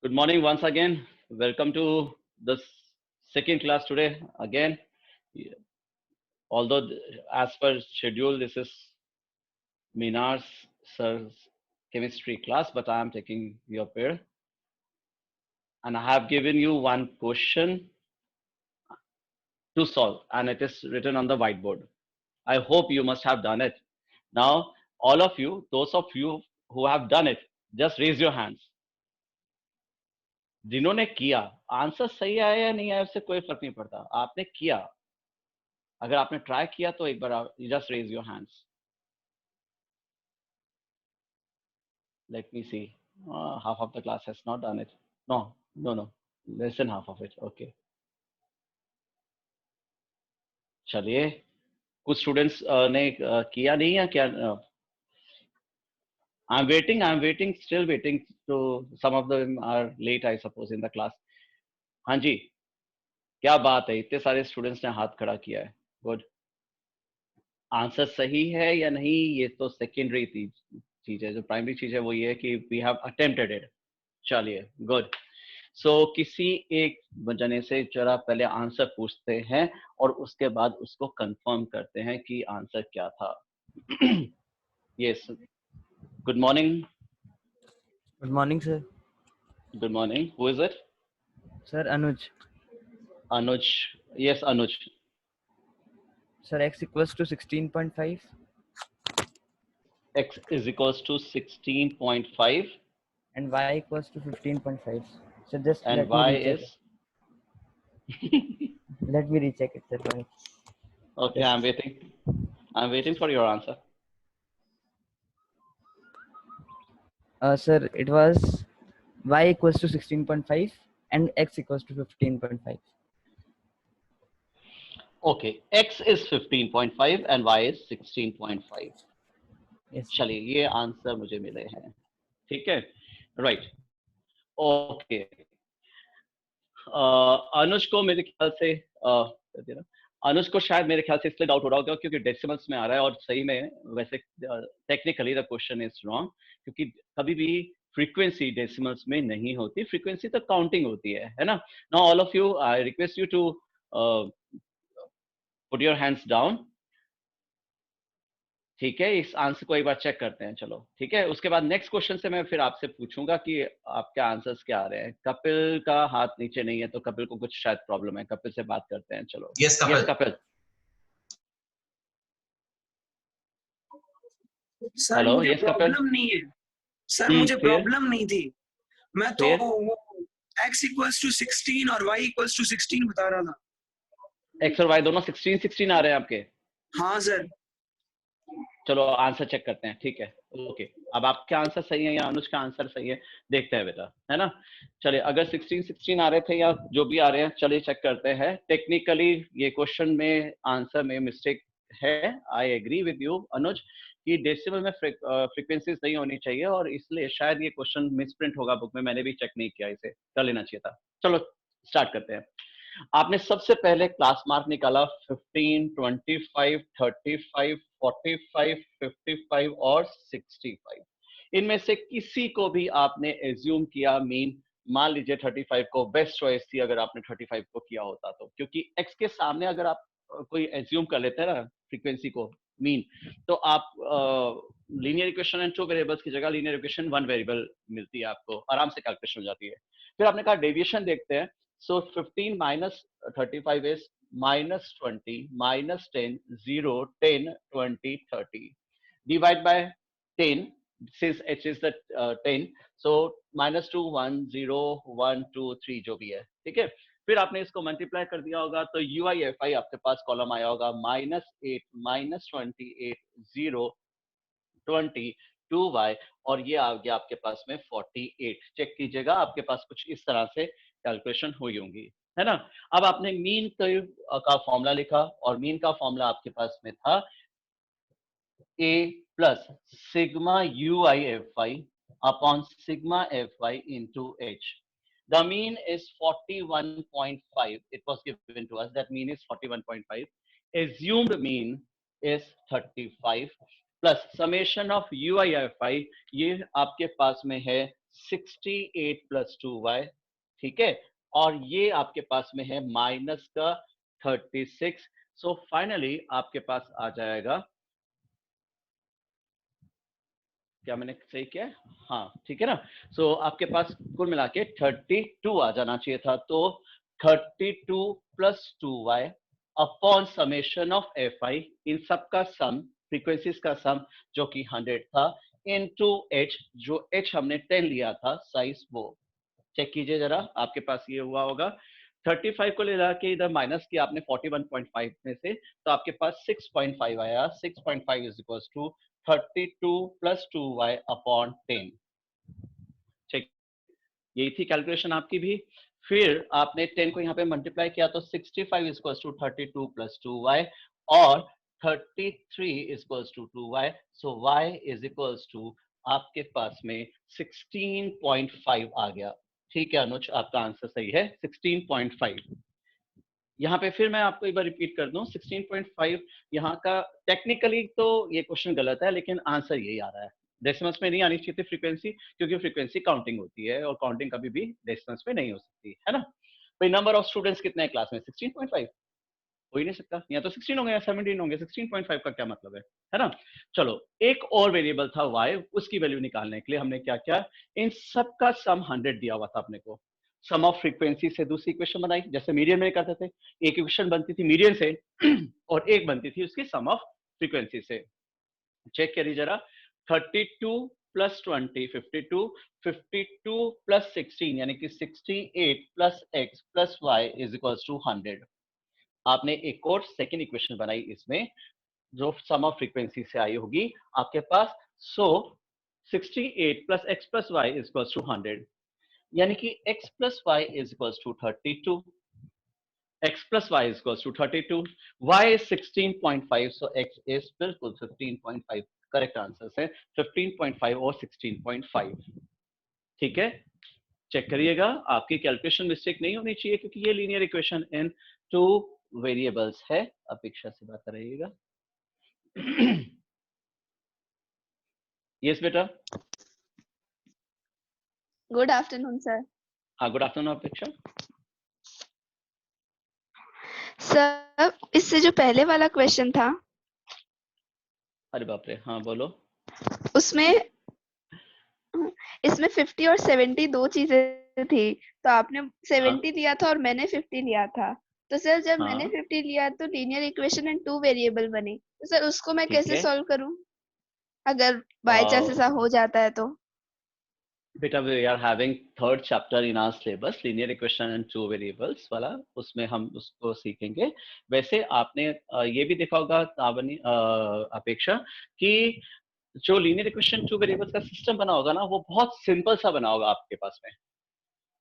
Good morning once again. Welcome to the second class today again. Although as per schedule, this is Minar's sir's chemistry class, but I am taking your pair. And I have given you one question to solve, and it is written on the whiteboard. I hope you must have done it. Now, all of you, those of you who have done it, just raise your hands. जिन्होंने किया answer सही आया या नहीं आया उससे कोई फर्क नहीं पड़ता आपने किया अगर आपने ट्राई किया तो एक बार just raise your hands let me see half of the class has not done it no less than half of it okay चलिए कुछ स्टूडेंट्स ने किया नहीं है क्या I'm waiting still waiting to some of them are late I suppose in the class हाँ जी क्या बात है इतने सारे स्टूडेंट्स ने हाथ खड़ा किया है गुड आंसर सही है या नहीं ये तो सेकेंडरी चीज है जो प्राइमरी चीज है वो ये है कि वी हैव अटेम्प्टेड इट चलिए गुड सो किसी एक जने से जरा पहले आंसर पूछते हैं और उसके बाद उसको कंफर्म करते हैं कि आंसर क्या था yes good morning Good morning, sir. Good morning who is it Sir, Anuj. Anuj yes Anuj Sir, x equals to 16.5 x is equals to 16.5 and y equals to 15.5. So just and y is let me recheck it, sir. Why? okay I'm waiting for your answer Sir, it was y equals to 16.5 and x equals to 15.5. Okay, x is 15.5 and y is 16.5. Yes. चलिए ये answer मुझे मिले हैं ठीक है right okay अनुज को मेरे ख्याल से अनुज को शायद मेरे ख्याल से इसलिए डाउट हो रहा होगा क्योंकि डेसिमल्स में आ रहा है और सही में वैसे technically the question is wrong क्योंकि कभी भी फ्रीक्वेंसी डेसिमल्स में नहीं होती फ्रीक्वेंसी तो काउंटिंग होती है ना now all of you I request you to put your hands down ठीक है इस आंसर को एक बार चेक करते हैं चलो ठीक है उसके बाद नेक्स्ट क्वेश्चन से मैं फिर आपसे पूछूंगा कि आपके आंसर्स क्या आ रहे हैं कपिल का हाथ नीचे नहीं है तो कपिल को कुछ शायद प्रॉब्लम है कपिल से बात करते हैं चलो यस कपिल सर हेलो मुझे यस कपिल प्रॉब्लम नहीं है सर मुझे फिर? प्रॉब्लम नहीं थी मैं तो फिर? वो x इक्वल्स टू 16 और y इक्वल्स टू 16 बता रहा था एक्स और वाई दोनों 16 आ रहे हैं आपके हाँ सर चलो आंसर चेक करते हैं ठीक है ओके अब आपका आंसर सही है या अनुज का आंसर सही है देखते हैं बेटा है ना चलिए अगर 16 आ रहे थे या जो भी आ रहे हैं चलिए चेक करते हैं टेक्निकली ये क्वेश्चन में आंसर में मिस्टेक है आई एग्री विद यू अनुज कि डेसिमल में फ्रीक्वेंसीज नहीं होनी चाहिए और इसलिए शायद ये क्वेश्चन मिसप्रिंट होगा बुक में मैंने भी चेक नहीं किया इसे कर लेना चाहिए था चलो स्टार्ट करते हैं आपने सबसे पहले क्लास मार्क निकाला 15, 25, 35, 45, 55 और 65 इनमें से किसी को भी आपने एज्यूम किया मीन मान लीजिए 35 को बेस्ट चॉइस थी अगर आपने 35 को किया होता तो क्योंकि x के सामने अगर आप कोई एज्यूम कर लेते हैं ना फ्रीक्वेंसी को मीन तो आप linear equation and two variables की जगह लीनियर इक्वेशन वन वेरिएबल मिलती है आपको आराम से कैलकुलेशन हो जाती है फिर आपने कहा डेविएशन देखते हैं so 15 minus 35 is minus 20 minus 10 0 10 20 30 divide by 10 since h is the 10 so minus 2 1 0 1 2 3 जो भी है ठीक है फिर आपने इसको मल्टीप्लाई कर दिया होगा तो UIFI आपके पास कॉलम आया होगा -8 -28 0 20 2y और ये आ गया आपके पास में 48 चेक कीजिएगा आपके पास कुछ इस तरह से कैलकुलेशन हुई होंगी है ना अब आपने मीन का फॉर्मूला लिखा और मीन का फॉर्मूला आपके पास में था a plus sigma UIFI upon sigma FI into h the mean is 41.5 it was given to us that mean is 41.5 assumed mean is 35 plus summation of UIFI ये आपके पास में है 68 प्लस 2y, ठीक है, और ये आपके पास में है माइनस का 36। सो फाइनली आपके पास आ जाएगा, क्या मैंने सही किया है? हाँ ठीक है ना। सो आपके पास कुल मिला के 32 आ जाना चाहिए था। तो 32 plus 2y upon summation of fi, इन सब का सम, फ्रीक्वेंसीज का सम जो कि 100 था, इनटू h, जो h हमने 10 लिया था साइज, वो चेक कीजिए जरा, आपके पास ये हुआ होगा 35 को ले के इधर माइनस किया आपने 41.5 में से, तो आपके पास 6.5 आया। 6.5 is equal to 32 plus 2y upon 10। ठीक, यही थी कैलकुलेशन आपकी भी। फिर आपने 10 को यहाँ पे मल्टीप्लाई किया तो 65 is equal to 32 plus 2y और 33 is equal to 2y। So y is equal to आपके पास में 16.5 आ गया। ठीक है अनुज, आपका आंसर सही है 16.5। यहाँ पे फिर मैं आपको एक बार रिपीट कर दूं, 16.5 यहाँ का टेक्निकली तो ये क्वेश्चन गलत है, लेकिन आंसर यही आ रहा है। डेसिमल्स में नहीं आनी चाहिए थी फ्रीक्वेंसी, क्योंकि फ्रीक्वेंसी काउंटिंग होती है और काउंटिंग कभी भी डेसिमल्स में नहीं हो सकती है ना। भाई नंबर ऑफ स्टूडेंट्स कितने हैं क्लास में? 16.5 हो ही नहीं सकता, या तो 16 होंगे या 17 होंगे। 16.5 का क्या मतलब है ना। चलो, एक और वेरिएबल था y, उसकी वैल्यू निकालने के लिए हमने क्या किया, इन सब का सम 100 दिया हुआ था अपने को। सम ऑफ फ्रीक्वेंसी से दूसरी इक्वेशन बनाई, जैसे मीडियन में करते थे। एक इक्वेशन बनती थी मीडियन से और एक बनती थी उसकी सम ऑफ फ्रीक्वेंसी से। चेक करिए जरा, 32 प्लस 20 52, 52 प्लस 16 यानी कि 68 plus x plus y is equal to 100। आपने एक और सेकेंड इक्वेशन बनाई इसमें, जो सम ऑफ फ्रीक्वेंसी से आई होगी आपके पास। So 68 plus x plus y is equal to 100, यानी कि x plus y is equal to 32, x plus y is equals to 32, y is 16.5, so x is बिल्कुल 15.5। करेक्ट आंसर है 15.5 और 16.5। ठीक है, चेक करिएगा, आपकी कैलकुलेशन मिस्टेक नहीं होनी चाहिए, क्योंकि ये लीनियर इक्वेशन इन टू वेरिएबल्स है। अपेक्षा से बात करिएगा। यस बेटा। Good afternoon sir. हाँ, गुड आफ्टरनून अपेक्षा। सर, इससे जो पहले वाला क्वेश्चन था, अरे बाप रे, हाँ बोलो। उसमें इसमें 50 और 70 दो चीजें थी, तो आपने 70 लिया था और मैंने 50 लिया था। तो सर जब मैंने हाँ 50 लिया तो लीनियर इक्वेशन इन टू वेरिएबल बनी, तो सर उसको मैं ठीक कैसे है। सॉल्व करूं अगर बाय चांस ऐसा हो जाता है तो? बेटा, we are having third chapter in our syllabus, linear equation and two variables वाला, उसमें हम उसको सीखेंगे। वैसे आपने ये भी देखा होगा अपेक्षा, कि जो लीनियर इक्वेशन टू वेरिएबल्स का सिस्टम बना होगा ना, वो बहुत सिंपल सा बना होगा आपके पास में।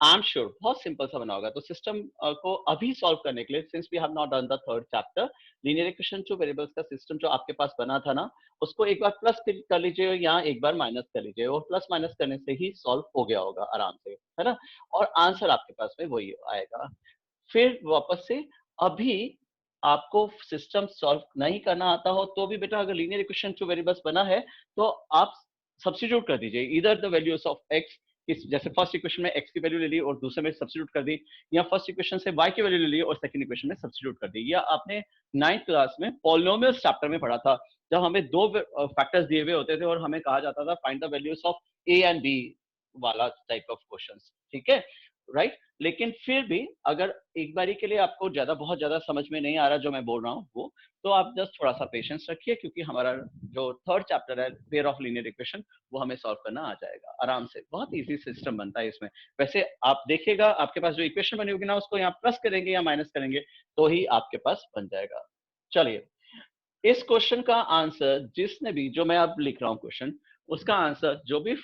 आई एम श्योर बहुत सिंपल सा बना होगा। तो सिस्टम को अभी सॉल्व करने के लिए, since we have not done the third chapter, linear equation two variables का सिस्टम जो आपके पास बना था ना, उसको एक बार प्लस कर लीजिए या एक बार माइनस कर लीजिए, और प्लस माइनस करने से ही सॉल्व हो गया होगा आराम से, है ना। और आंसर आपके पास में वही आएगा। फिर वापस से, अभी आपको सिस्टम सॉल्व नहीं करना आता हो तो भी बेटा, अगर लीनियर इक्वेशन टू वेरिएबल्स बना है तो आप सब्स्टिट्यूट कर दीजिए इधर द वैल्यूज ऑफ एक्स। जैसे फर्स्ट इक्वेशन में x की वैल्यू ले ली और दूसरे में सब्स्टिट्यूट कर दी, या फर्स्ट इक्वेशन से y की वैल्यू ले ली और सेकंड इक्वेशन में सब्स्टिट्यूट कर दी। या आपने 9th क्लास में पॉलिनोमियल्स चैप्टर में पढ़ा था, जब हमें दो फैक्टर्स दिए हुए होते थे और हमें कहा जाता था find the values of a and b वाला टाइप ऑफ क्वेश्चंस, ठीक है, राइट। लेकिन फिर भी अगर एक बारी के लिए आपको बहुत ज्यादा समझ में नहीं आ रहा जो मैं बोल रहा हूँ वो, तो आप जस्ट थोड़ा सा पेशेंस रखिए, क्योंकि हमारा जो थर्ड चैप्टर है पेयर ऑफ लीनियर इक्वेशन, वो हमें सॉल्व करना आ जाएगा आराम से। बहुत इजी सिस्टम बनता है इसमें। वैसे आप देखिएगा, आपके पास जो इक्वेशन बनी होगी ना, उसको यहाँ प्लस करेंगे या माइनस करेंगे तो ही आपके पास बन जाएगा। चलिए, इस क्वेश्चन का आंसर जिसने भी, जो मैं अब लिख रहा हूँ क्वेश्चन, उसका आंसर जो भी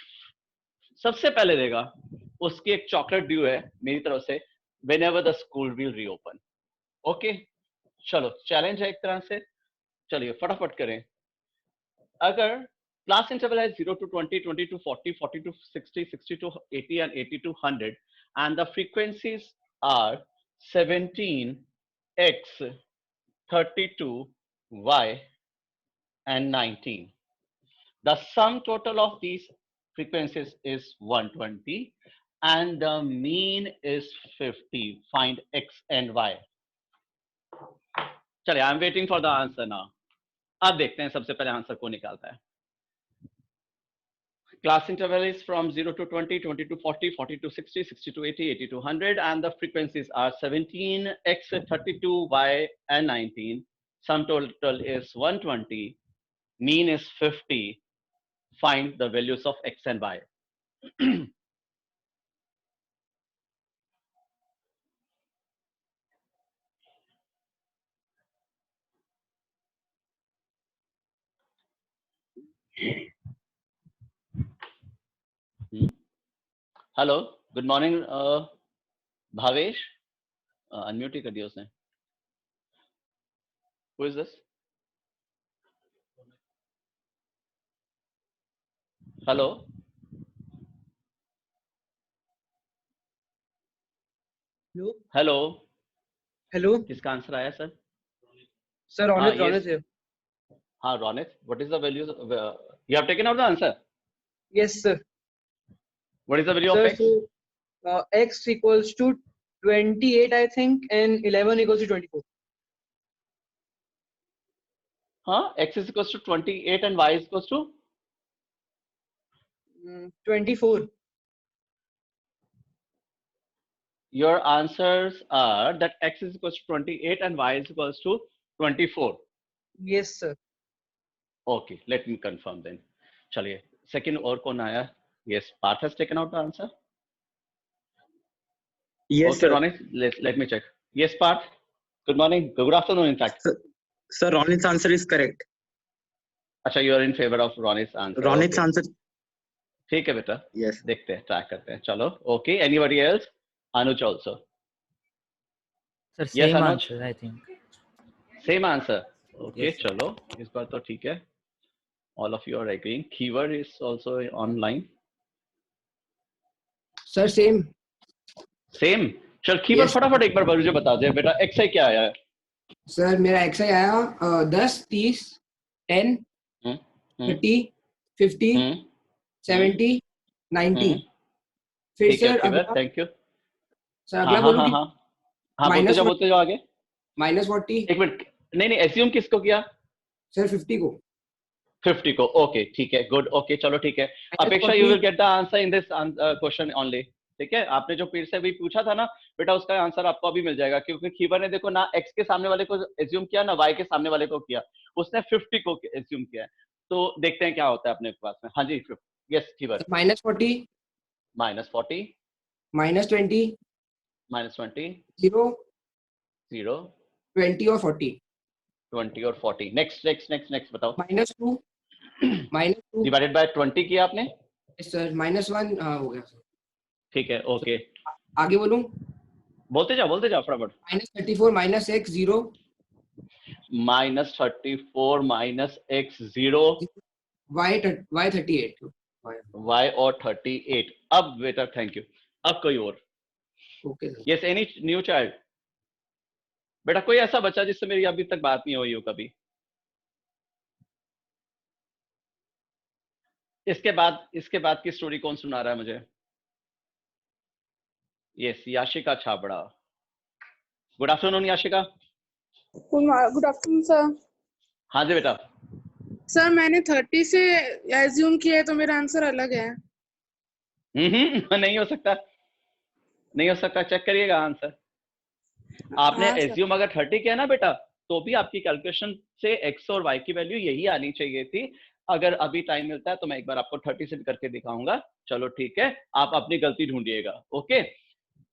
सबसे पहले देगा, उसकी एक चॉकलेट ड्यू है मेरी तरफ से, whenever the school will reopen। Okay, चलो चैलेंज है एक तरह से। चलिए फटाफट करें। अगर क्लास इंटरवल है 0 to 20, 20 to 40, 40 to 60, 60 to 80 and 80 to 100, and the frequencies are 17x, 32y and 19, the sum total of these frequency is 120 and the mean is 50. Find x and y. चलिए, I am waiting for the answer now. अब देखते हैं सबसे पहले answer को निकालता है. Class interval is from 0 to 20, 20 to 40, 40 to 60, 60 to 80, 80 to 100, and the frequencies are 17, x 32, y and 19. Sum total is 120. Mean is 50. Find the values of x and y. Hello, good morning Bhavesh. Unmute ही कर दिया उसने. Who is this? Hello. Hello hello. Hello किसका answer आया sir? Sir Ronit yes. Ronit है. हाँ, Ronit. What is the value? You have taken out the answer. Yes sir. What is the value Sir, of x? so x equals to 28 I think and 11 equals to 24. Huh? X is equals to 28 and y is equals to 24. your answers are that x is equals to 28 and y is equals to 24. Yes sir. Okay, let me confirm then. चलिए, second और कौन आया? Yes, Parth has taken out the answer. Yes, okay, sir. Ronit, let me check. Yes, Parth. Good morning. Good afternoon, in fact. Sir, Ronit's answer is correct. अच्छा, you are in favor of Ronit's answer. Ronit's okay. answer. ठीक है बेटा. Yes. देखते हैं, try करते हैं. चलो. Okay. Anybody else? Anuj also. Sir, Yes, same Anuj. answer, I think. Same answer. Okay, Yes, sir. चलो. इस बार तो ठीक है. All of you are agreeing. Keyword is also online. Sir same. Same. चल कीवर्ड Yes. फटाफट एक बार मुझे बता दे बेटा. एक्स क्या आया है? सर मेरा एक्स आई आया 10, 30, 10, 30, 50, 70, 90. फिर ठीक है. Sir keyword. अगला थैंक यू. सर अगला बोलूं कि हाँ बोलते जाओ आगे. -40. एक मिनट. नहीं एज्यूम किसको किया? सर 50 को. 50 को. ओके, ठीक है. गुड. ओके, चलो ठीक है. अपेक्षा, you will get the answer in this question only. ठीक है. आपने जो पीर से भी पूछा था ना बेटा, उसका आंसर आपको अभी मिल जाएगा, क्योंकि खीवर ने देखो ना x के सामने वाले को एज्यूम किया ना y के सामने वाले को किया. उसने 50 को एज्यूम किया है. तो देखते हैं क्या होता है अपने पास में. हाँ जी. यस खीवर. -40, -40, -20, -20, 0, 0, 20 और 40. 20 और 40. नेक्स्ट बताओ. -2, -2 डिवाइडेड बाय 20 किया आपने. सर -1 हो गया सर. ठीक है. ओके, आगे बोलूं? बोलते जाओ फटाफट. -34, -x, 0, -34 -x 0, y 38. y और 38. अब बेटा थैंक यू. अब कोई और? Okay sir. Yes, any new child? बेटा कोई ऐसा बच्चा जिससे मेरी अभी तक बात नहीं हुई हो कभी? इसके बाद की स्टोरी कौन सुना रहा है मुझे? Yes, Yashika Chhabra. Good afternoon Yashika. Good afternoon sir. हाँ जी बेटा. सर मैंने 30 से एज्यूम किया है तो मेरा आंसर अलग है. नहीं हो सकता. चेक करिएगा आंसर. आपने हाँ, एज्यूम अगर 30 किया ना बेटा, तो भी आपकी कैलकुलेशन से x और y की वैल्यू यही आनी चाहिए थी. अगर अभी टाइम मिलता है तो मैं एक बार आपको 30 से भी करके दिखाऊंगा. चलो ठीक है, आप अपनी गलती ढूंढिएगा. ओके,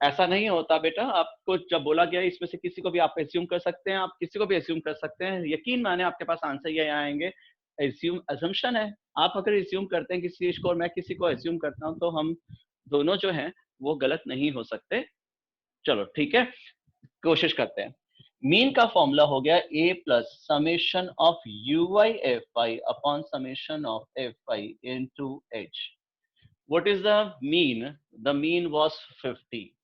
ऐसा नहीं होता बेटा. आपको जब बोला गया इसमें से किसी को भी आप एज्यूम कर सकते हैं, आप किसी को भी एज्यूम कर सकते हैं. यकीन माने आपके पास आंसर ये आएंगे. एज्यूम अजम्पशन है. आप अगर एज्यूम करते हैं किसी चीज को और मैं किसी को एज्यूम करता हूं, तो हम दोनों जो हैं वो गलत नहीं हो सकते. चलो ठीक है, कोशिश करते हैं. मीन का फॉर्मूला हो गया a plus summation of ui fi upon summation of fi into h. What is the mean? The mean was 50.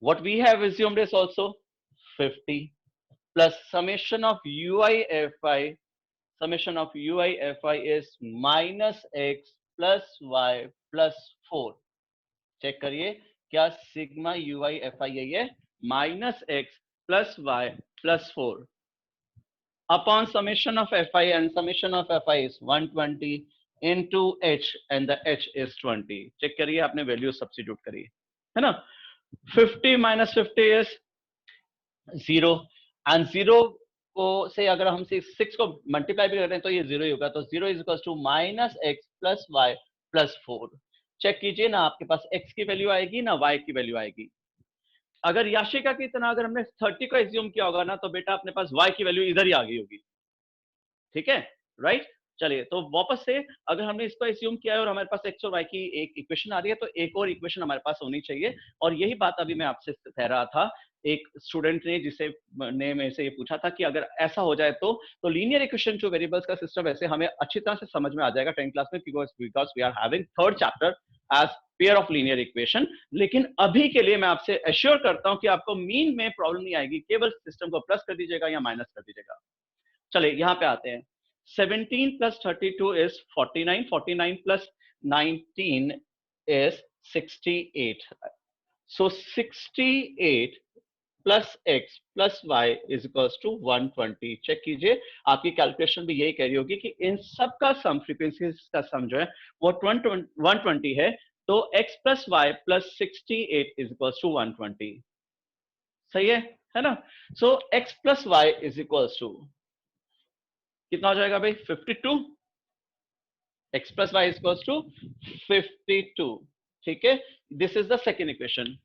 What we have assumed is also 50 plus summation of ui fi. Summation of ui fi is minus x plus y +4। Check करिए क्या sigma UI/FI यही है, -x + y + 4 upon summation of FI, and summation of FI is 120 into h, and the h is 20। Check करिए, आपने value substitute करिए, है ना। 50 - 50 is 0, and 0 को से अगर हम 6 को मल्टीप्लाई भी करते हैं तो ये 0 ही होगा, तो 0 is equal to -x + y + 4। Check कीजिए ना, आपके पास x की वैल्यू आएगी ना y की वैल्यू आएगी। अगर याशिका की तरह अगर हमने 30 को एज्यूम किया होगा ना, तो बेटा अपने पास y की वैल्यू इधर ही आ गई होगी, ठीक है, राइट। चलिए, तो वापस से अगर हमने इसको एज्यूम किया है और हमारे पास x और y की एक इक्वेशन आ रही है, तो एक और इक्वेशन हमारे पास होनी चाहिए। और यही बात अभी मैं आपसे कह रहा था, एक स्टूडेंट ने जिसे ने मेरे से ये पूछा था कि अगर ऐसा हो जाए तो लीनियर इक्वेशन जो वेरिएबल्स का सिस्टम वैसे हमें अच्छी तरह से समझ में आ जाएगा 10th क्लास में, because we are having third chapter as pair of linear equation. लेकिन अभी के लिए मैं आपसे एश्योर करता हूं कि आपको मीन में प्रॉब्लम नहीं आएगी, केवल सिस्टम को प्लस कर दीजिएगा या माइनस कर दीजिएगा। चलिए यहाँ पे आते हैं। 17 + 32 is 49, 49 + 19 is 68। so 68 + x + y is equals to 120। Check कीजिए, आपकी कैलकुलेशन भी यही कह रही होगी कि इन सब का सम, फ्रीक्वेंसीज का सम जो है वो 120 है, तो x + y + 68 is equals to 120। सही है ना। so x + y is equals to कितना हो जाएगा भाई, 52। x + y is equals to 52, ठीक है। This is the second equation.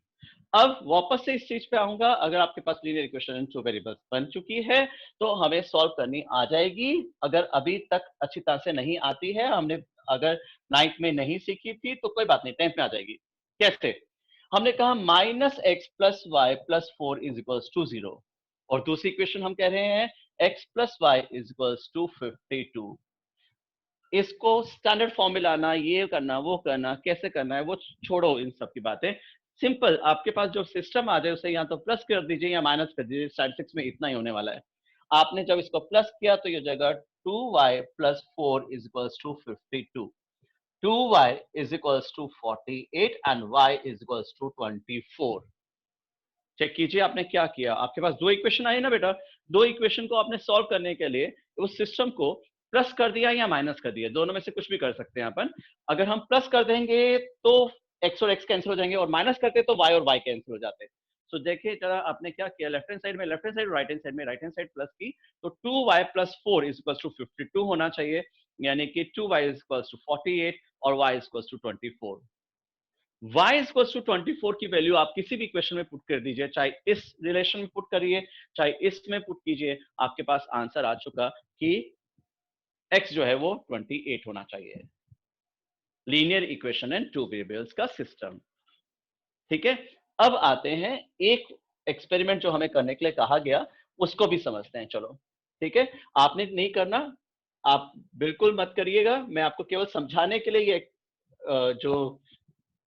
अब वापस से इस चीज पे आऊंगा, अगर आपके पास लीनियर इक्वेशन इन 2 वेरिएबल्स बन चुकी है तो हमें सॉल्व करनी आ जाएगी। अगर अभी तक अच्छी तरह से नहीं आती है, हमने अगर 9th में नहीं सीखी थी तो कोई बात नहीं, 10th में आ जाएगी। कैसे? हमने कहा -x + y + 4 is equals to 0, और दूसरी इक्वेशन हम कह रहे हैं x + y is equals to 52। इसको स्टैंडर्ड फॉर्म में लाना, ये करना, वो करना, कैसे करना है वो छोड़ो, इन सब की बातें। सिंपल, आपके पास जो सिस्टम आ जाए उसे या तो प्लस कर दीजिए या माइनस कर दीजिए। स्टैटिस्टिक्स में इतना ही होने वाला है। आपने जब इसको प्लस किया तो ये हो जाएगा 2y + 4 is equals to 52। 2y is equals to 48 and y is equals to 24। Check कीजिए आपने क्या किया। आपके पास 2 इक्वेशन आई ना बेटा, 2 इक्वेशन को आपने सॉल्व करने के लिए उस सिस्टम को प्लस कर दिया या माइनस कर दिया, दोनों में से कुछ भी कर सकते हैं अपन। अगर हम प्लस कर देंगे तो x और x कैंसिल हो जाएंगे, और माइनस करते तो y और y कैंसिल हो जाते। तो देखिए जरा आपने क्या किया, लेफ्ट हैंड साइड में left hand side, right hand side में राइट हैंड साइड प्लस की, तो 2y + 4 is equals to 52 होना चाहिए, यानी कि 2y is equals to 48 और y is equals to 24। y is equals to 24 की वैल्यू आप किसी भी इक्वेशन में पुट कर दीजिए, चाहे इस रिलेशन में पुट करिए चाहे इसमें पुट कीजिए, आपके पास आंसर आ चुका कि x जो है वो 28 होना चाहिए। लीनियर इक्वेशन एंड 2 वेरिएबल्स का सिस्टम, ठीक है। अब आते हैं एक एक्सपेरिमेंट जो हमें करने के लिए कहा गया, उसको भी समझते हैं। चलो ठीक है, आपने नहीं करना, आप बिल्कुल मत करिएगा, मैं आपको केवल समझाने के लिए ये जो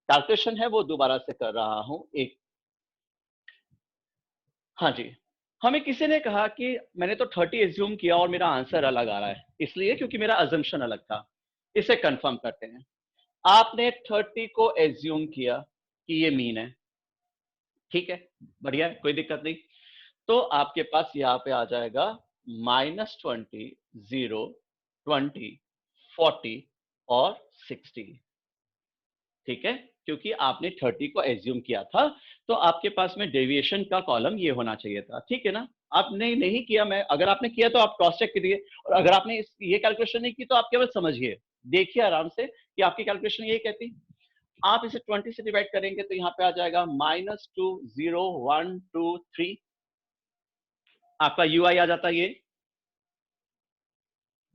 कैलकुलेशन है वो दोबारा से कर रहा हूं। एक हाँ जी, हमें किसी ने कहा कि मैंने तो 30 एज्यूम किया और मेरा आंसर अलग आ रहा है, इसलिए क्योंकि मेरा अजम्पशन अलग था। इसे कंफर्म करते हैं। आपने 30 को एज्यूम किया कि ये मीन है, ठीक है, बढ़िया है, कोई दिक्कत नहीं। तो आपके पास यहाँ पे आ जाएगा -20, 0, 20, 40 और 60, ठीक है, क्योंकि आपने 30 को एज्यूम किया था, तो आपके पास में डेविएशन का कॉलम ये होना चाहिए था, ठीक है ना। आपने नहीं किया, मैं अगर आपने किया तो आप क्रॉस चेक कीजिए, और अगर आपने ये कैलकुलेशन नहीं की तो आप केवल समझिए, देखिए आराम से कि आपकी कैलकुलेशन यही कहती। आप इसे 20 से डिवाइड करेंगे तो यहाँ पे आ जाएगा -2, 0, 1, 2, 3, आपका UI आ जाता है ये,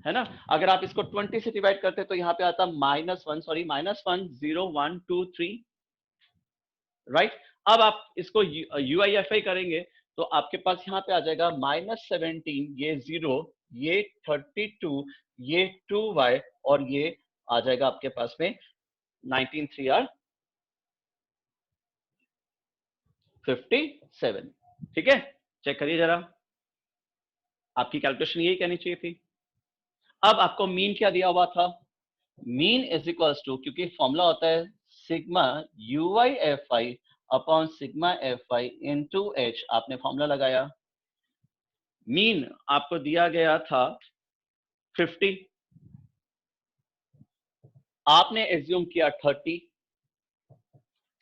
है ना। अगर आप इसको 20 से डिवाइड करते तो यहाँ पे आता -1, 0, 1, 2, 3, राइट। अब आप इसको UIFI करेंगे तो आपके पास यहाँ पे आ जाएगा -17, ये 0, ये 32, ये 2y और ये आ जाएगा आपके पास में 19, 3 are 57, ठीक है। चेक करिए जरा, आपकी कैलकुलेशन यही कहनी चाहिए थी। अब आपको मीन क्या दिया हुआ था, मीन इज इक्वल्स टू, क्योंकि फॉर्मूला होता है sigma ui fi upon sigma fi into h, आपने फॉर्मूला लगाया, मीन आपको दिया गया था 50, आपने एज्यूम किया 30,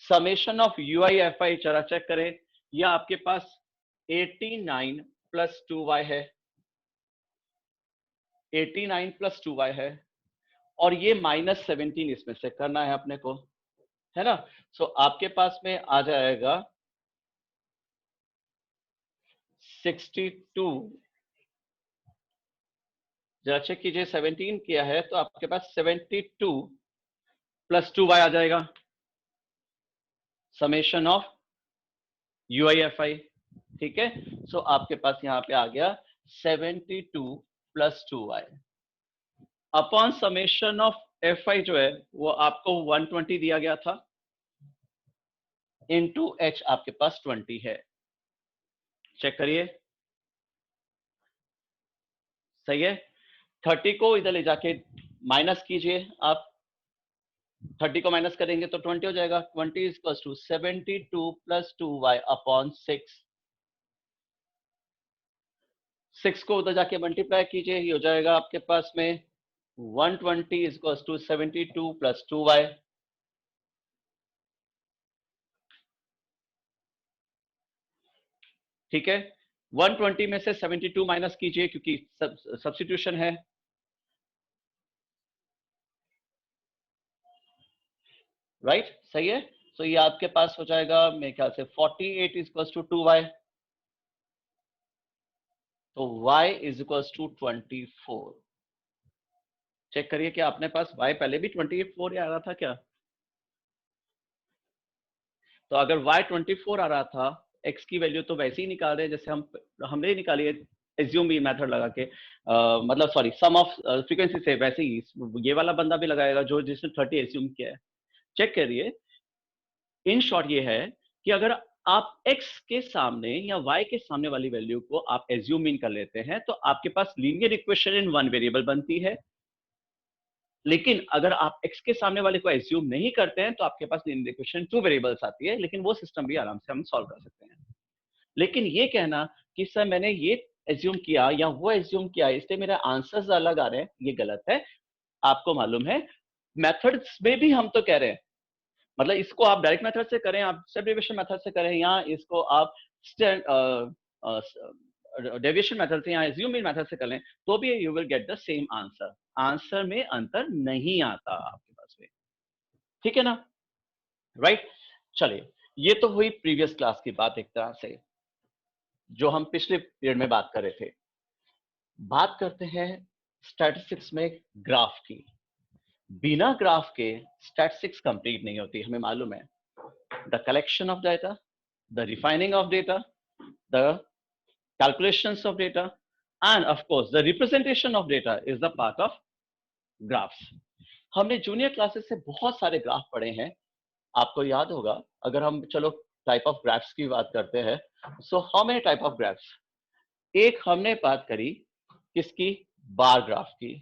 समेशन ऑफ ui fi जरा चेक करें, यह आपके पास 89 प्लस 2y है, 89 प्लस 2y है, और ये -17 इसमें से करना है अपने को, है ना। सो आपके पास में आ जाएगा 62, जरा चेक कीजिए, 17 किया है तो आपके पास 72 प्लस 2y आ जाएगा, समेशन ऑफ UIFI, ठीक है। सो आपके पास यहाँ पे आ गया 72 plus 2y upon summation of FI जो है वो आपको 120 दिया गया था, इनटू h आपके पास 20 है, चेक करिए, सही है। 30 को इधर ले जाके माइनस कीजिए, आप 30 को माइनस करेंगे तो 20 हो जाएगा, 20 is equal to 72 plus 2y upon 6 को उधर जाके मल्टीप्लाई कीजिए, ये हो जाएगा आपके पास में 120 is equal to 72 plus 2y, ठीक है। 120 में से 72 माइनस कीजिए क्योंकि सब्स्टिट्यूशन है, राइट, सही है। तो ये आपके पास हो जाएगा मेरे ख्याल से 48 इज इक्वल टू 2y, तो y is equal to 24, check करिए कि आपने पास y पहले भी 24 आ रहा था क्या, तो अगर y 24 आ रहा था, x की वैल्यू तो वैसे ही निकाल रहे हैं जैसे हमने निकाली है एज्यूम भी मेथड लगा के, मतलब सॉरी सम ऑफ फ्रीक्वेंसी से, वैसे ही ये वाला बंदा भी लगाएगा जो जिसने 30 एज्यूम किया है, चेक करिए। इन शॉर्ट ये है कि अगर आप x के सामने या y के सामने वाली वैल्यू को आप एज्यूम इन कर लेते हैं तो आपके पास linear equation in one variable बनती है, लेकिन अगर आप x के सामने वाले को एज्यूम नहीं करते हैं तो आपके पास लीनियर इक्वेशन 2 वेरिएबल्स आती है, लेकिन वो सिस्टम भी आराम से हम सॉल्व कर सकते हैं। लेकिन ये कहना कि सर मैंने ये एज्यूम किया या वो एज्यूम किया इसलिए मेरे आंसर्स अलग आ रहे हैं, ये गलत है। आपको मालूम है मेथड्स में भी हम तो कह रहे हैं, मतलब इसको आप डायरेक्ट मेथड से करें, आप स्टेप डेविएशन मेथड से करें, या इसको आप डेविएशन मेथड से या एज्यूम इन मेथड से करें, तो भी you will get the same answer, answer में अंतर नहीं आता आपके पास में, ठीक है ना, राइट। चलिए, ये तो हुई प्रीवियस क्लास की बात, एक तरह से जो हम पिछले पीरियड में बात कर रहे थे। बात करते हैं स्टैटिस्टिक्स में ग्राफ की। बिना ग्राफ के स्टैटिस्टिक्स कंप्लीट नहीं होती, हमें मालूम है। The collection of data, the refining of data, the calculations of data, and of course the representation of data is the part of graphs. हमने जूनियर क्लासेस से बहुत सारे ग्राफ पढ़े हैं, आपको याद होगा। अगर हम चलो टाइप ऑफ ग्राफ्स की बात करते हैं, so how many type of graphs, एक हमने बात करी किसकी, बार ग्राफ की,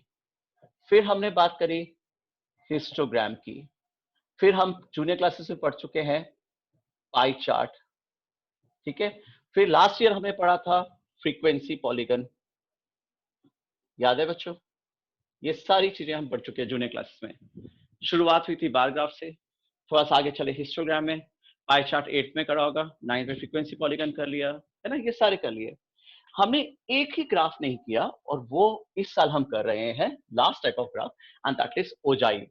फिर हमने बात करी हिस्टोग्राम की, फिर हम जूनियर क्लासेस में पढ़ चुके हैं पाई चार्ट, ठीक है, फिर लास्ट ईयर हमें पढ़ा था फ्रीक्वेंसी पॉलीगन, याद है बच्चों, ये सारी चीजें हम पढ़ चुके हैं जूनियर क्लासेस में। शुरुआत हुई थी बार ग्राफ से, थोड़ा सा आगे चले हिस्टोग्राम में, पाई चार्ट 8th में करा होगा, 9th में फ्रीक्वेंसी पॉलीगन कर लिया है ना, ये सारे कर लिए। हमने एक ही ग्राफ नहीं किया, और वो इस साल हम कर रहे हैं last type of graph, and that is ogive,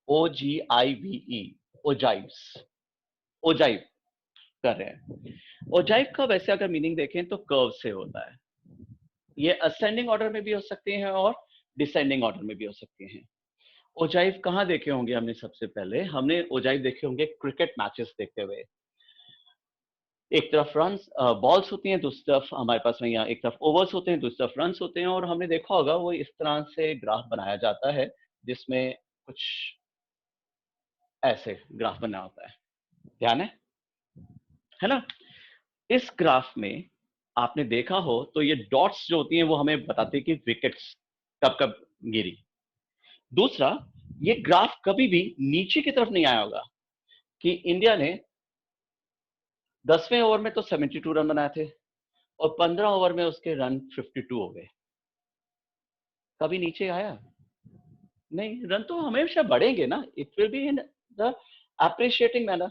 OGIVE, ogive कर रहे हैं। ओजाइव का वैसे अगर मीनिंग देखें तो कर्व से होता है, ये असेंडिंग ऑर्डर में भी हो सकते हैं और डिसेंडिंग ऑर्डर में भी हो सकते हैं। ओजाइव कहाँ देखे होंगे हमने, सबसे पहले हमने ओजाइव देखे होंगे क्रिकेट मैचेस देखते हुए। एक तरफ रन्स बॉल्स होती हैं, दूसरी तरफ हमारे पास में यहाँ एक तरफ ओवर्स होते हैं, दूसरी तरफ रन्स होते हैं, और हमने देखा होगा वो इस तरह से ग्राफ बनाया जाता है जिसमें कुछ ऐसे ग्राफ बना होता है, ध्यान है ना। इस ग्राफ में आपने देखा हो तो ये डॉट्स जो होती हैं वो हमें बताती है कि विकेट्स कब कब गिरी। दूसरा, ये ग्राफ कभी भी नीचे की तरफ नहीं आया होगा कि इंडिया ने 10वें ओवर में तो 72 रन बनाए थे और 15 ओवर में उसके रन 52 हो गए। कभी नीचे आया नहीं, रन तो हमेशा बढ़ेंगे ना, it will be in the appreciating manner.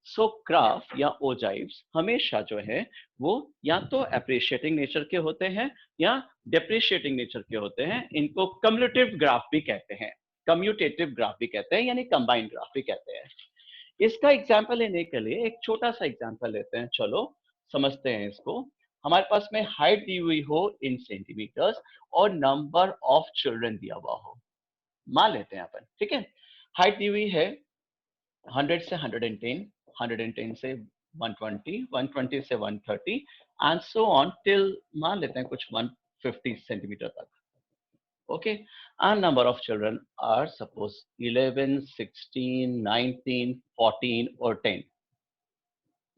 So graph या ओजाइव्स हमेशा जो है वो या तो अप्रिशिएटिंग नेचर के होते हैं या डेप्रिशिएटिंग नेचर के होते हैं। इनको कम्यूटेटिव ग्राफ भी कहते हैं, कम्यूटेटिव ग्राफ भी कहते हैं, यानी कंबाइंड ग्राफ भी कहते हैं। इसका एग्जाम्पल लेने के लिए एक छोटा सा एग्जाम्पल लेते हैं, चलो समझते हैं इसको। हमारे पास में हाइट दी हुई हो इन सेंटीमीटर्स और नंबर ऑफ चिल्ड्रन दिया हुआ हो, मान लेते हैं अपन, ठीक है। हाइट दी हुई है 100 से 110, 110 से 120, 120 से 130 एंड सो ऑन टिल मान लेते हैं कुछ 150 सेंटीमीटर तक। Okay, and number of children are suppose 11, 16, 19, 14 और 10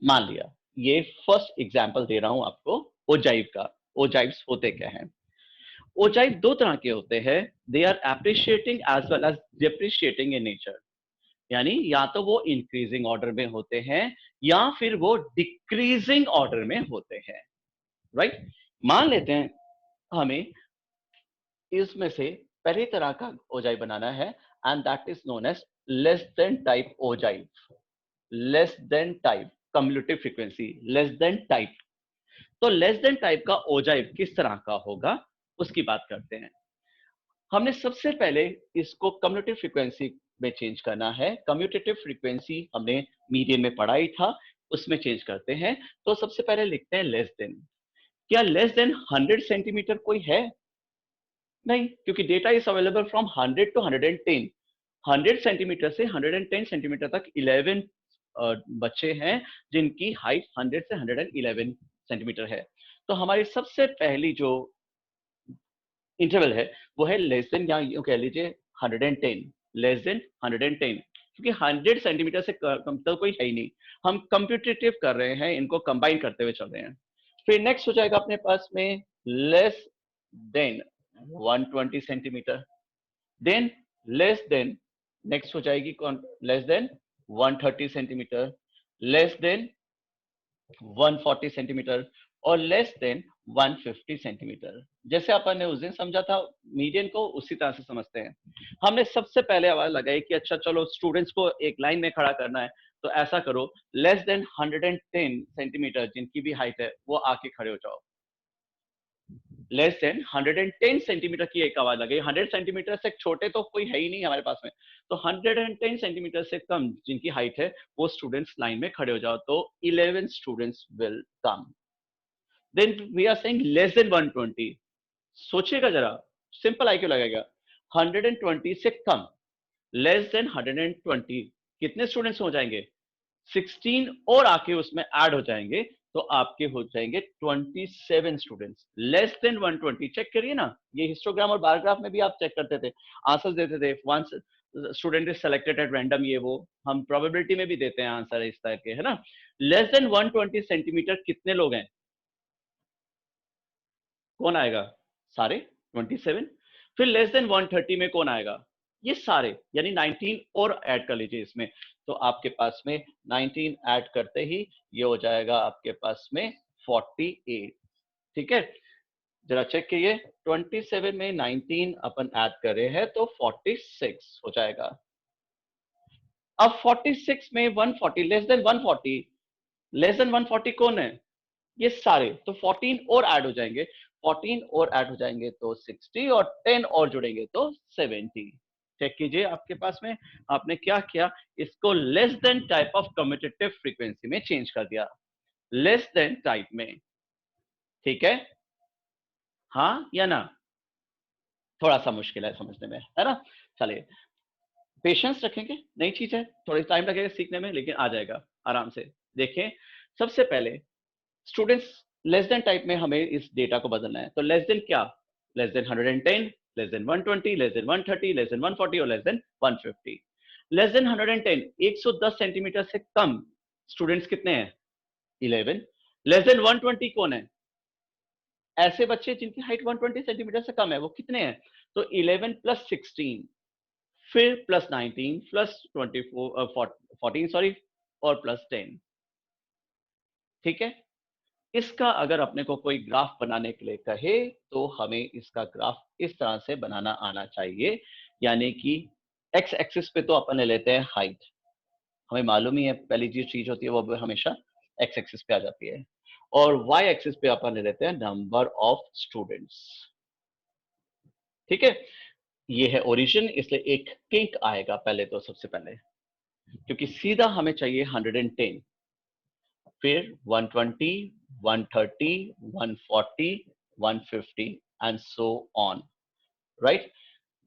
मान लिया। ये फर्स्ट एग्जांपल दे रहा हूं आपको ओजाइव का। ओजाइव्स होते क्या हैं? ओजाइव दो तरह के होते हैं, they are appreciating as well as depreciating in nature, यानी या तो वो इंक्रीजिंग ऑर्डर में होते हैं या फिर वो डिक्रीजिंग ऑर्डर में होते हैं, राइट। मान लेते हैं हमें इसमें से पहली तरह का ओजाइव बनाना है and that is known as less than type ogive. Less than type commutative frequency, less than type. तो लेस देन टाइप का ओजाइव किस तरह का होगा उसकी बात करते हैं। हमने सबसे पहले इसको कम्यूटेटिव फ्रीक्वेंसी में चेंज करना है। कम्यूटेटिव फ्रीक्वेंसी हमने मीडियन में पढ़ा ही था, उसमें चेंज करते हैं। तो सबसे पहले लिखते हैं लेस देन। क्या लेस देन 100 सेंटीमीटर कोई है? नहीं, क्योंकि data is available from 100 to 110। 100 centimetre से 110 सेंटीमीटर तक 11 बच्चे हैं जिनकी हाइट 100 से 111 सेंटीमीटर है। तो हमारी सबसे पहली जो इंटरवल है वो है लेस देन, या यूं कह लीजिए 110, लेस देन 110, क्योंकि 100 सेंटीमीटर से कम तो कोई है ही नहीं। हम कंप्यूटेटिव कर रहे हैं, इनको कंबाइन करते हुए चल रहे हैं। फिर नेक्स्ट हो जाएगा अपने पास में less than 120 centimetre, than less than next हो जाएगी कौन, less than 130 centimetre, less than 140 centimetre और लेस देन 150 सेंटीमीटर। जैसे अपन ने उस दिन समझा था मीडियन को, उसी तरह से समझते हैं। हमने सबसे पहले आवाज लगाई कि अच्छा चलो स्टूडेंट्स को एक लाइन में खड़ा करना है, तो ऐसा करो लेस देन 110 सेंटीमीटर जिनकी भी हाइट है वो आके खड़े हो जाओ। लेस देन 110 सेंटीमीटर की एक आवाज लगाई। 100 सेंटीमीटर से छोटे तो कोई है ही नहीं हमारे पास में, तो 110 सेंटीमीटर से कम जिनकी हाइट है वो स्टूडेंट्स लाइन में खड़े हो जाओ। तो 11 students will come. Then we are saying less than 120। सोचिएगा जरा, सिंपल आईक्यू लगेगा। 120 से कम, लेस देन 120, कितने स्टूडेंट्स हो जाएंगे? 16 और आके उसमें ऐड हो जाएंगे तो आपके हो जाएंगे 27 स्टूडेंट्स। लेस देन 120 चेक करिए ना, ये हिस्टोग्राम और बार ग्राफ में भी आप चेक करते थे, आंसर देते थे। Once student is selected at random, ये वो हम प्रोबेबिलिटी में भी देते हैं आंसर इस तरह के, है ना। लेस देन 120 सेंटीमीटर कितने लोग हैं? कौन आएगा? सारे 27। फिर लेस देन 130 में कौन आएगा? ये सारे, यानी 19 और ऐड कर लीजिए इसमें, तो आपके पास में 19 ऐड करते ही ये हो जाएगा आपके पास में 48। ठीक है, जरा चेक कीजिए, 27 में 19 अपन ऐड कर रहे हैं तो 46 हो जाएगा। अब 46 में 140, लेस देन 140, लेस देन 140 कौन है? ये सारे, तो 14 और ऐड हो जाएंगे, 14 और ऐड हो जाएंगे तो 60 और 10 और जुड़ेंगे तो 70। चेक कीजिए आपके पास में आपने क्या किया, इसको less than type of commutative frequency में चेंज कर दिया, लेस देन टाइप में। ठीक है, हाँ या ना? थोड़ा सा मुश्किल है समझने में, है ना। चलिए पेशेंस रखेंगे, नई चीज है, थोड़ी टाइम लगेगा सीखने में, लेकिन आ जाएगा आराम से। देखें, सबसे पहले स्टूडेंट्स लेस देन टाइप में हमें इस डेटा को बदलना है। तो लेस देन क्या? Less then 110, less than 120, less than 130, less than 140 और less than 150। Less than 110, 110 centimetre से कम स्टूडेंट्स कितने हैं? 11। लेस देन 120 कौन है? ऐसे बच्चे जिनकी हाइट 120 सेंटीमीटर से कम है, वो कितने हैं? तो 11 प्लस 16, फिर प्लस 19 प्लस 14 सॉरी और प्लस 10। ठीक है, इसका अगर अपने को कोई ग्राफ बनाने के लिए कहे तो हमें इसका ग्राफ इस तरह से बनाना आना चाहिए, यानी कि एक्स एक्सिस पे तो अपन ले लेते हैं हाइट, हमें मालूम ही है पहली जो चीज होती है वो हमेशा एक्स एक्सिस पे आ जाती है, और वाई एक्सिस पे अपन ले लेते हैं नंबर ऑफ स्टूडेंट्स। ठीक है, ये है ओरिजिन, इसलिए एक किंक आएगा पहले तो, सबसे पहले, क्योंकि सीधा हमें चाहिए 110, फिर 120, 130, 140, 150 एंड सो ऑन, राइट।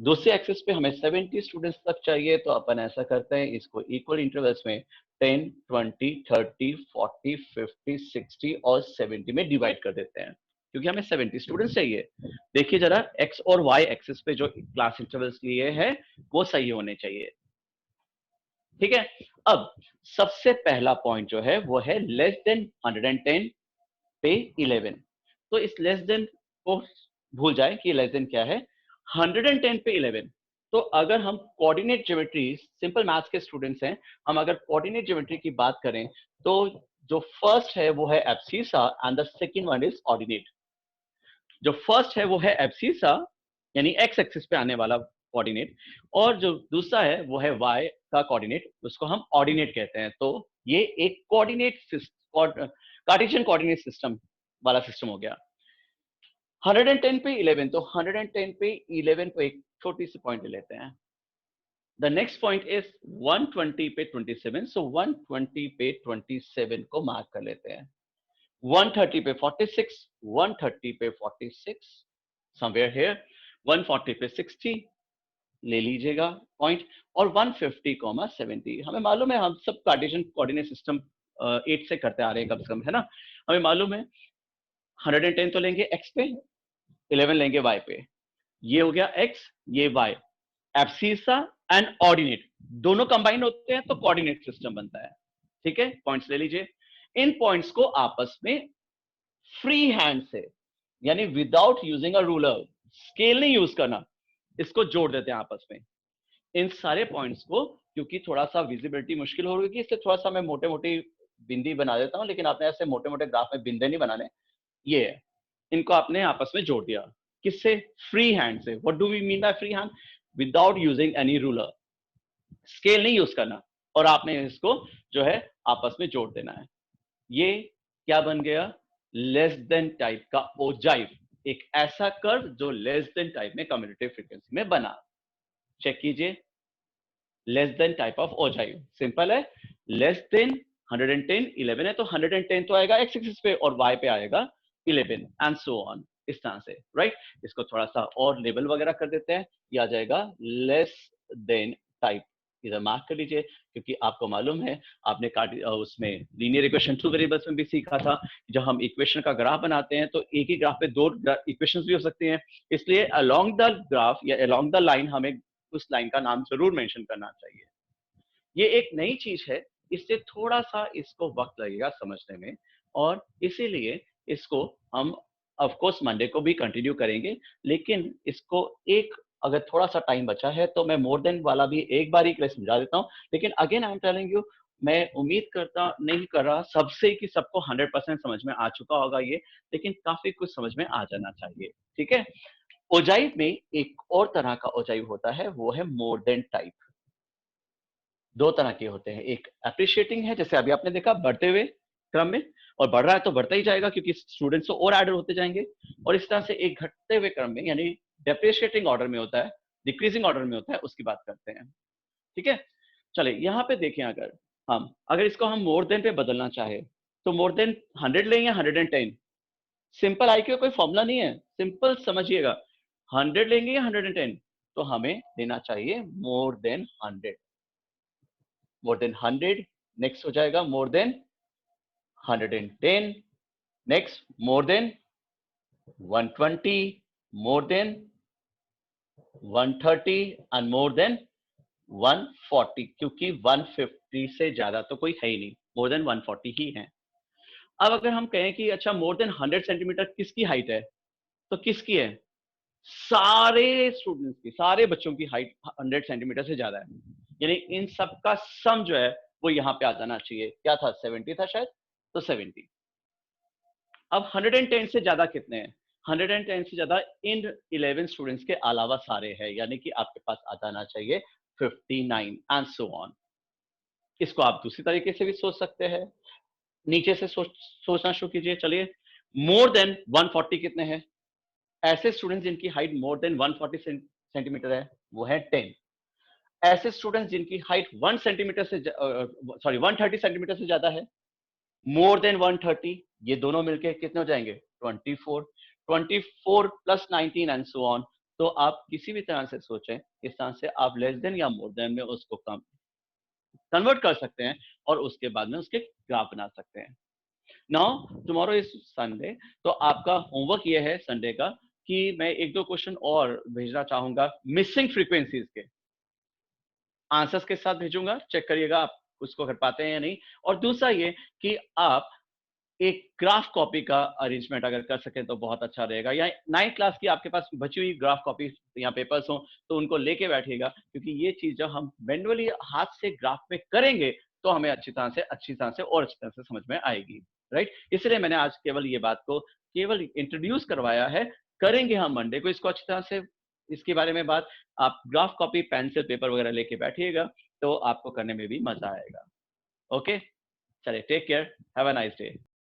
दूसरे एक्सिस पे हमें 70 स्टूडेंट्स तक चाहिए, तो अपन ऐसा करते हैं, इसको इक्वल इंटरवल्स में 10, 20, 30, 40, 50, 60 और 70 में डिवाइड कर देते हैं, क्योंकि हमें 70 स्टूडेंट्स चाहिए। देखिए जरा, एक्स और वाई एक्सिस पे जो क्लास इंटरवल्स लिए हैं वो सही होने चाहिए। ठीक है, अब सबसे पहला पॉइंट जो है वो है लेस देन 110 पे 11। तो इस लेस देन को भूल जाए कि लेस देन क्या है, 110 पे 11। तो अगर हम कोऑर्डिनेट ज्योमेट्री, सिंपल मैथ्स के स्टूडेंट्स हैं, हम अगर कोऑर्डिनेट ज्योमेट्री की बात करें तो जो फर्स्ट है वो है abscissa and the second one is ordinate. जो फर्स्ट है वो है एब्सिसा, यानी एक्स एक्सिस पे आने वाला कोऑर्डिनेट, और जो दूसरा है वो है वाई का कोऑर्डिनेट, उसको हम ऑर्डिनेट कहते हैं। तो ये एक कोऑर्डिनेट कार्टेशियन कोऑर्डिनेट सिस्टम वाला सिस्टम हो गया। 110 पे 11, तो 110 पे 11 को एक छोटी सी पॉइंट ले लेते हैं। द नेक्स्ट पॉइंट इज 120 पे 27, सो 120 पे 27 को मार्क कर लेते हैं। 130 पे 46, 130 पे 46 समवेयर हियर, 140 पे 60 ले लीजिएगा पॉइंट, और 150, 70। हमें मालूम है, हम सब कार्टेशियन कोऑर्डिनेट सिस्टम 8 से करते आ रहे हैं कम से कम, है ना। हमें मालूम है 110 तो लेंगे x पे, 11 लेंगे y पे, ये हो गया x, ये y। एब्सिसा एंड ऑर्डिनेट दोनों कंबाइन होते हैं तो कोऑर्डिनेट सिस्टम बनता है। ठीक है, पॉइंट्स ले लीजिए। इन पॉइंट्स को आपस में फ्री हैंड से, यानी without using a ruler, scale नहीं यूज करना, इसको जोड़ देते हैं आपस में इन सारे पॉइंट्स को। क्योंकि थोड़ा सा विजिबिलिटी मुश्किल हो रही है, इसलिए थोड़ा सा मैं मोटे मोटी बिंदी बना देता हूं, लेकिन आपने ऐसे मोटे मोटे ग्राफ में बिंदे नहीं बनाने। ये है, इनको आपने आपस में जोड़ दिया, किससे? फ्री हैंड से। What do we mean by free hand? Without using any ruler, scale नहीं यूज करना, और आपने इसको जो है आपस में जोड़ देना है। ये क्या बन गया? लेस देन टाइप का ओजाइव, एक ऐसा कर्व जो लेस देन टाइप में कम्यूटेटिव फ्रीक्वेंसी में बना। चेक कीजिए, less than type of ogive simple है। लेस देन 110, 11 है तो 110 तो आएगा एक्स एक्सिस पे और वाई पे आएगा 11 एंड सो ऑन, इस तरह से, राइट। इसको थोड़ा सा और लेबल वगैरह कर देते हैं, ये आ जाएगा लेस देन टाइप। इधर मार्क कर लीजिए, क्योंकि आपको मालूम है, आपने उसमें लीनियर इक्वेशन 2 वेरिएबल्स में भी सीखा था, जब हम इक्वेशन का ग्राफ बनाते हैं तो एक ही ग्राफ पे दो इक्वेशंस भी हो सकती हैं, इसलिए अलोंग द ग्राफ या अलोंग द लाइन हमें उस लाइन का नाम जरूर मेंशन करना चाहिए। ये एक नई चीज है, इससे थोड़ा सा इसको वक्त लगेगा समझने में, और इसीलिए इसको हम ऑफ कोर्स मंडे को भी कंटिन्यू करेंगे, लेकिन इसको एक अगर थोड़ा सा टाइम बचा है तो मैं मोर देन वाला भी एक बार ही समझा देता हूँ। लेकिन again I am telling you, मैं उम्मीद करता नहीं कर रहा सबसे कि सबको 100% समझ में आ चुका होगा ये, लेकिन काफी कुछ समझ में आ जाना चाहिए। ठीक है, ओजाइव में एक और तरह का ओजाइव होता है, वो है मोर देन टाइप। दो तरह के होते हैं, एक अप्रिशिएटिंग है, जैसे अभी आपने देखा बढ़ते हुए क्रम में, और बढ़ रहा है तो बढ़ता ही जाएगा क्योंकि स्टूडेंट्स तो और एडर होते जाएंगे, और इस तरह से एक घटते हुए क्रम में, यानी डेप्रिशिएटिंग ऑर्डर में होता है, डिक्रीजिंग ऑर्डर में होता है, उसकी बात करते हैं। ठीक है, चलिए यहाँ पे देखें, अगर इसको हम मोर देन पे बदलना चाहे तो मोर देन 100 लें या 110? सिंपल आईक्यू कोई फॉर्मूला नहीं है, सिंपल समझिएगा, 100 लेंगे या 110, तो हमें लेना चाहिए more than 100। More than 100, next हो जाएगा more than 110, next more than 120, more than 130 and more than 140, क्योंकि 150 से ज्यादा तो कोई है ही नहीं, मोर देन 140 ही है। अब अगर हम कहें कि अच्छा मोर देन 100 सेंटीमीटर किसकी हाइट है, तो किसकी है? सारे स्टूडेंट्स की, सारे बच्चों की हाइट 100 सेंटीमीटर से ज्यादा है, यानी इन सब का सम जो है वो यहाँ पे आ जाना चाहिए। क्या था, 70 था शायद, तो 70। अब 110 से ज्यादा कितने हैं? 110 से ज्यादा इन 11 स्टूडेंट्स के अलावा सारे हैं, यानी कि आपके पास आ जाना चाहिए 59 एंड सो ऑन। इसको आप दूसरी तरीके से भी सोच सकते हैं, नीचे से सोचना शुरू कीजिए। चलिए, मोर देन 140 कितने हैं? ऐसे स्टूडेंट्स जिनकी हाइट मोर देन 140 सेंटीमीटर है वो है 10। ऐसे स्टूडेंट्स जिनकी हाइट 1 सेंटीमीटर से 130 सेंटीमीटर से ज्यादा है, मोर देन 130, ये दोनों मिलके कितने हो जाएंगे? 24। 24 प्लस 19 एंड सो ऑन। तो आप किसी भी तरह से सोचें, इस तरह से आप लेस देन या मोर देन में उसको कन्वर्ट कर सकते हैं और उसके बाद में उसके ग्राफ बना सकते हैं। नाउ टुमारो इज संडे, तो आपका होमवर्क ये है संडे का कि मैं 1-2 क्वेश्चन और भेजना चाहूंगा मिसिंग फ्रीक्वेंसीज के, आंसर्स के साथ भेजूंगा, चेक करिएगा आप उसको कर पाते हैं या नहीं। और दूसरा ये कि आप एक ग्राफ कॉपी का अरेंजमेंट अगर कर सकें तो बहुत अच्छा रहेगा, या 9th क्लास की आपके पास बची हुई ग्राफ कॉपी या पेपर्स हो तो उनको लेके बैठिएगा, क्योंकि ये चीज जब हम मैन्युअली हाथ से ग्राफ में करेंगे तो हमें अच्छी तरह से और अच्छी तरह से समझ में आएगी, राइट। इसलिए मैंने आज केवल ये बात को केवल इंट्रोड्यूस करवाया है, करेंगे हम मंडे को इसको अच्छी तरह से, इसके बारे में बात। आप ग्राफ कॉपी, पेंसिल, पेपर वगैरह लेके बैठिएगा तो आपको करने में भी मजा आएगा। ओके, चलिए, take care, have a nice day.